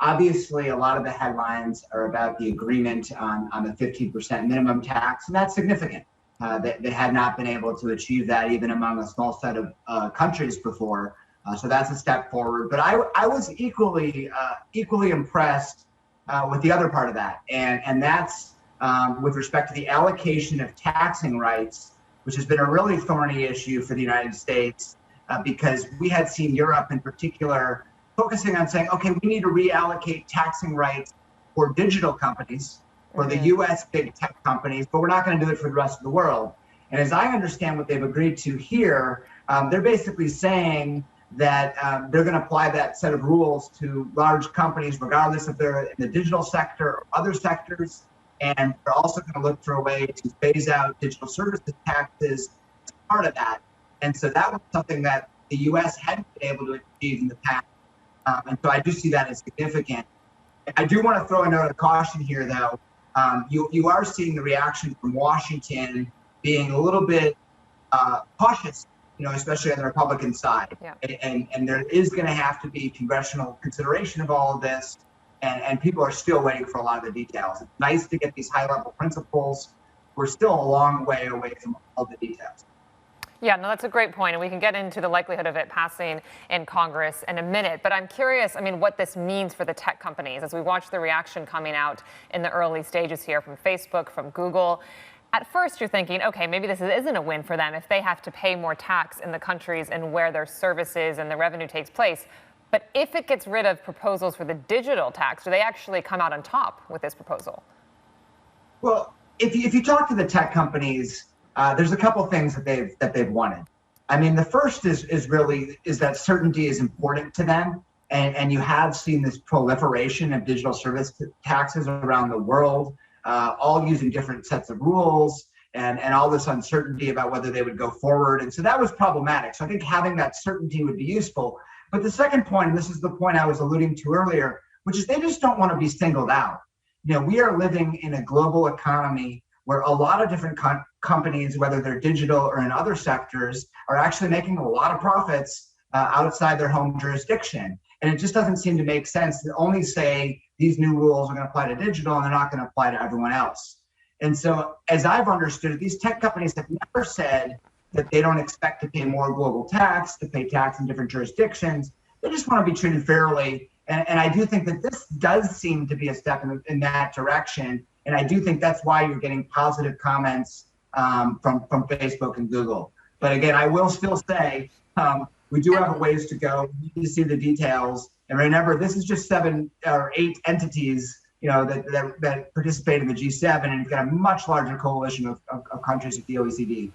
Obviously, a lot of the headlines are about the agreement on the 15% minimum tax, and that's significant. They had not been able to achieve that even among a small set of countries before. So that's a step forward. But I was equally impressed with the other part of that, and that's with respect to the allocation of taxing rights, which has been a really thorny issue for the United States, because we had seen Europe in particular focusing on saying, okay, we need to reallocate taxing rights for digital companies, for the US big tech companies, but we're not going to do it for the rest of the world. And as I understand what they've agreed to here, they're basically saying that they're going to apply that set of rules to large companies, regardless if they're in the digital sector or other sectors. And they're also going to look for a way to phase out digital services taxes as part of that. And so that was something that the US hadn't been able to achieve in the past. And so I do see that as significant. I do want to throw a note of caution here, though. You are seeing the reaction from Washington being a little bit cautious, especially on the Republican side. Yeah. And there is going to have to be congressional consideration of all of this. And people are still waiting for a lot of the details. It's nice to get these high-level principles. We're still a long way away from all the details. Yeah, no, that's a great point, and we can get into the likelihood of it passing in Congress in a minute. But I'm curious, what this means for the tech companies as we watch the reaction coming out in the early stages here from Facebook, from Google. At first, you're thinking, okay, maybe this isn't a win for them if they have to pay more tax in the countries and where their services and the revenue takes place. But if it gets rid of proposals for the digital tax, do they actually come out on top with this proposal? Well, if you talk to the tech companies, there's a couple things that they've wanted. The first is that certainty is important to them, and you have seen this proliferation of digital service taxes around the world, all using different sets of rules, and all this uncertainty about whether they would go forward. And so that was problematic. So I think having that certainty would be useful. But the second point, and this is the point I was alluding to earlier, which is they just don't want to be singled out. We are living in a global economy where a lot of different companies, whether they're digital or in other sectors, are actually making a lot of profits outside their home jurisdiction. And it just doesn't seem to make sense to only say these new rules are going to apply to digital and they're not going to apply to everyone else. And so as I've understood it, these tech companies have never said that they don't expect to pay more global tax, to pay tax in different jurisdictions. They just want to be treated fairly. And I do think that this does seem to be a step in that direction. And I do think that's why you're getting positive comments from Facebook and Google. But again, I will still say we do have a ways to go. We need to see the details. And remember, this is just 7 or 8 entities that participate in the G7, and you've got a much larger coalition of countries at the OECD.